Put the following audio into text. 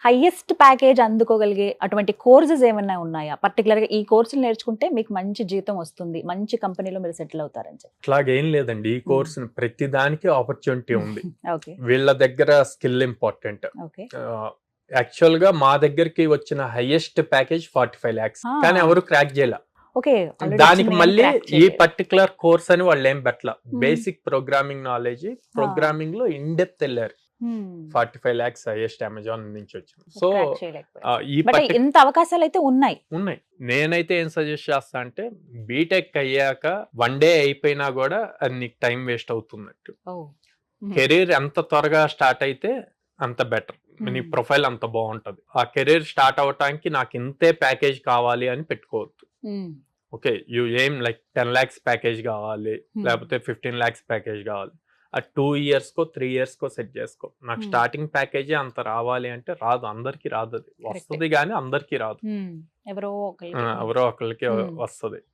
Highest package అందుకోగలిగే అటువంటి courses ఏమైనా ఉన్నాయా? పర్టికులర్ గా ఈ కోర్సులు నేర్చుకుంటే మీకు మంచి జీతం వస్తుంది, మంచి కంపెనీలో మీరు సెటిల్ అవుతారని చెప్పి. అట్లాగేం లేదండి. ఈ కోర్స్ ప్రతి దానికి ఆపర్చునిటీ ఉంది. ఓకే. వీళ్ళ దగ్గర స్కిల్ ఇంపార్టెంట్. ఓకే. యాక్చువల్ గా మా దగ్గరికి వచ్చిన హైయెస్ట్ ప్యాకేజ్ 45 lakhs. కానీ ఎవరు క్రాక్ చేయలే. ఓకే. దానికి మళ్ళీ ఈ పర్టికులర్ కోర్స్ అని వాళ్ళు ఏం పెట్టల. బేసిక్ ప్రోగ్రామింగ్ నాలెడ్జ్, ప్రోగ్రామింగ్ లో ఇన్ డెప్త్ వెళ్ళారు. 45 lakhs హైయెస్ట్ అమెజాన్ నుంచి వచ్చింది. సో ఈ ఇంత అవకాశాలు అయితే ఉన్నాయి. నేనైతే ఏం సజెస్ట్ చేస్తా అంటే బీటెక్ అయ్యాక 1 day అయిపోయినా కూడా అది నీకు టైం వేస్ట్ అవుతున్నట్టు. కెరీర్ ఎంత త్వరగా స్టార్ట్ అయితే అంత బెటర్. నీ ప్రొఫైల్ అంత బాగుంటది. ఆ కెరీర్ స్టార్ట్ అవటానికి నాకు ఇంతే ప్యాకేజ్ కావాలి అని పెట్టుకోవద్దు. ఓకే, యూ ఏం లైక్ 10 lakhs ప్యాకేజ్ కావాలి, లేకపోతే 15 lakhs ప్యాకేజ్ కావాలి. ఆ 2 years కో 3 years కో సెట్ చేసుకో. నాకు స్టార్టింగ్ ప్యాకేజీ అంత రావాలి అంటే రాదు, అందరికి రాదు. అది వస్తుంది కానీ అందరికి రాదు, ఎవరో ఒకరికి వస్తుంది.